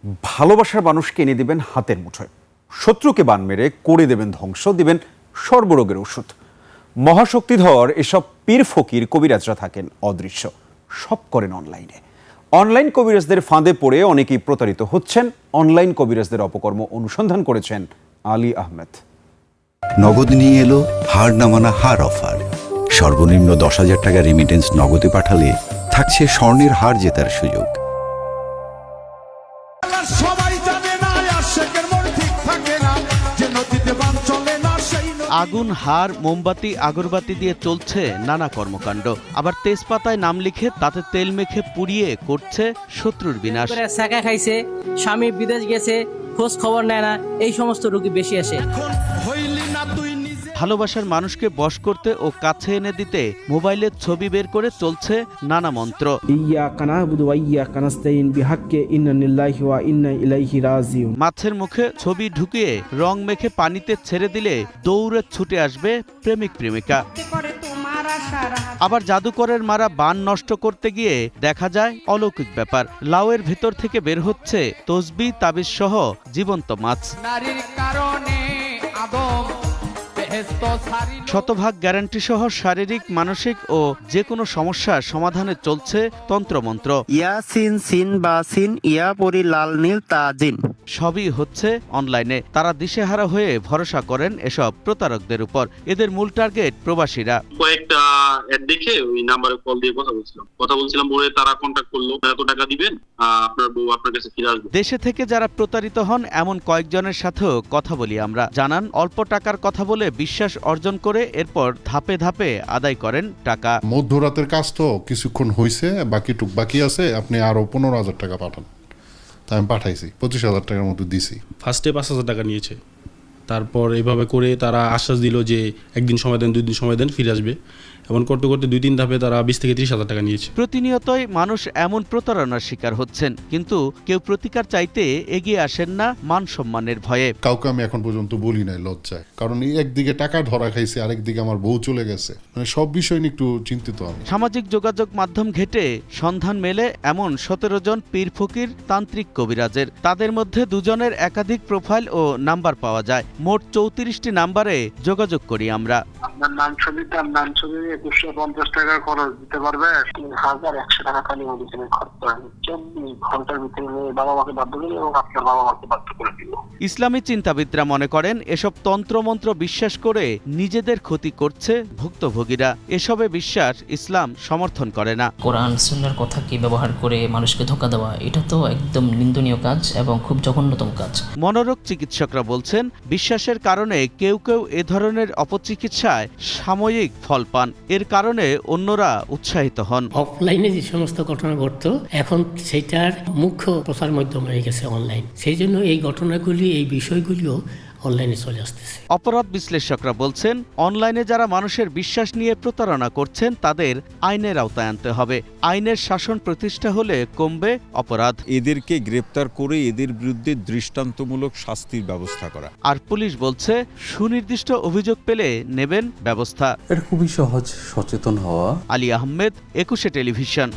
ভালোবাসার মানুষকে এনে দিবেন হাতের মুঠোয়, শত্রুকে বান মেরে করে দেবেন ধ্বংস, দিবেন সর্বরোগের ওষুধ। মহাশক্তিধর এসব পীর ফকির কবিরাজরা থাকেন অদৃশ্য, সব করেন অনলাইনে। অনলাইন কবিরাজদের ফাঁদে পড়ে অনেকেই প্রতারিত হচ্ছেন। অনলাইন কবিরাজদের অপকর্ম অনুসন্ধান করেছেন আলী আহমেদ। নগদ নিয়ে এলো হার না মানা হার অফার। সর্বনিম্ন 10,000 টাকা রেমিটেন্স নগদে পাঠালে থাকছে স্বর্ণের হার জেতার সুযোগ। আগুন, হার, মোমবাতি, আগরবাতি দিয়ে চলছে নানা কর্মকাণ্ড। আবার তেজপাতায় নাম লিখে তাতে তেল মেখে পুড়িয়ে করছে শত্রুর বিনাশ। ছাকা খাইছে, স্বামী বিদেশ গেছে, খোঁজ খবর নেয় না, এই সমস্ত রোগী বেশি আসে। ভালোবাসার মানুষকে বশ করতে ও কাছে এনে দিতে মোবাইলের ছবি বের করে চলছে নানা মন্ত্র। মাছের মুখে ছবি ঢুকিয়ে রং মেখে পানিতে ছেড়ে দিলে দৌড়ে ছুটে আসবে প্রেমিক প্রেমিকা। আবার জাদুকরের মারা বান নষ্ট করতে গিয়ে দেখা যায় অলৌকিক ব্যাপার। লাউয়ের ভেতর থেকে বের হচ্ছে তসবি, তাবিজ সহ জীবন্ত মাছ। শতভাগ গ্যারান্টি সহ শারীরিক, মানসিক ও যে কোনো সমস্যার সমাধানে চলছে তন্ত্রমন্ত্র। ইয়াসিন সিন বা সিন ইয়া পরি লাল নীল তাজিন সবই হচ্ছে অনলাইনে। তারা দিশেহারা হয়ে ভরসা করেন এসব প্রতারকদের উপর। এদের মূল টার্গেট প্রবাসীরা। কয়েকটা অ্যাড দেখে ওই নাম্বারে কল দিয়ে কথা বলছিলাম, বলে তারা কন্টাক্ট করলো, এত টাকা দিবেন, আপনার বউ আপনার কাছে ফিরে আসবে। দেশে থেকে যারা প্রতারিত হন এমন কয়েকজনের সাথেও কথা বলি আমরা। জানান, অল্প টাকার কথা বলে বিশ্বাস অর্জন করে এরপর ধাপে ধাপে আদায় করেন টাকা। মধ্যরাতের কাজ তো কিছুক্ষণ হয়েছে, বাকি আছে, আপনি আরো 15,000 টাকা পাঠান। তাই আমি পাঠাইছি, 25,000 টাকার মতো দিছি। ফার্স্টে 5,000 টাকা নিয়েছে, তারপর এইভাবে করে তারা আশ্বাস দিল যে একদিন সময় দেন, 2 দিন সময় দেন, ফিরে আসবে। এমন করতে করতে 2-3 ধাপে তারা 20 থেকে 30,000 টাকা নিয়েছে। প্রতিনিয়তই মানুষ এমন প্রতারণার শিকার হচ্ছেন, কিন্তু কেউ প্রতিকার চাইতে এগিয়ে আসেন না মান সম্মানের ভয়ে। কাউকে আমি এখন পর্যন্ত বলি নাই লজ্জায়, কারণ এই একদিকে টাকা ধরা খাইছে, আরেকদিকে আমার বউ চলে গেছে, মানে সব বিষয় নিয়ে একটু চিন্তিত আমি। সামাজিক যোগাযোগ মাধ্যম ঘেটে সন্ধান মেলে এমন 17 জন পীর ফকির তান্ত্রিক কবিরাজের। তাদের মধ্যে 2 জনের একাধিক প্রোফাইল ও নাম্বার পাওয়া যায়। মোট 34টি নাম্বারে যোগাযোগ করি আমরা। আপনার নাম ছবি 2150 টাকা খরচ দিতে পারবে। 3,100 টাকা খালি মেডিসিনের খরচ করেন। 24 ঘন্টার ভিতরে বাবা মাকে বাধ্য করে এবং আপনার বাবা মাকে বাধ্য করে দিল। ইসলামী চিন্তাবিদরা মনে করেন এসব তন্ত্রমন্ত্র বিশ্বাস করে নিজেদের ক্ষতি করছে ভুক্তভোগীরা। এসবে বিশ্বাস ইসলাম সমর্থন করে না। কোরআন সুন্নাহর কথাকে ব্যবহার করে মানুষকে ধোঁকা দেওয়া, এটা তো একদম নিন্দনীয় কাজ এবং খুব জঘন্যতম কাজ। মনোরোগ চিকিৎসকরা বলছেন, বিশ্বাসের কারণে কেউ কেউ এ ধরনের অপচিকিৎসায় সাময়িক ফল পান। এর কারণে অন্যরা উৎসাহিত হন। অফলাইনে যে সমস্ত ঘটনা ঘটতো, এখন সেটার মুখ্য প্রচার মাধ্যম হয়ে গেছে অনলাইন। সেই জন্য এই ঘটনাগুলি, এই বিষয়গুলিও অনলাইনে চলে আসতেছে। অপরাধ বিশ্লেষকরা বলছেন, অনলাইনে যারা মানুষের বিশ্বাস নিয়ে প্রতারণা করছেন তাদের আইনের আওতায় আনতে হবে। আইনের শাসন প্রতিষ্ঠা হলে কমবে অপরাধ। এদেরকে গ্রেপ্তার করে এদের বিরুদ্ধে দৃষ্টান্তমূলক শাস্তির ব্যবস্থা করা। আর পুলিশ বলছে, সুনির্দিষ্ট অভিযোগ পেলে নেবেন ব্যবস্থা। এটা খুবই সহজ, সচেতন হওয়া। আলী আহমেদ, 21 টেলিভিশন।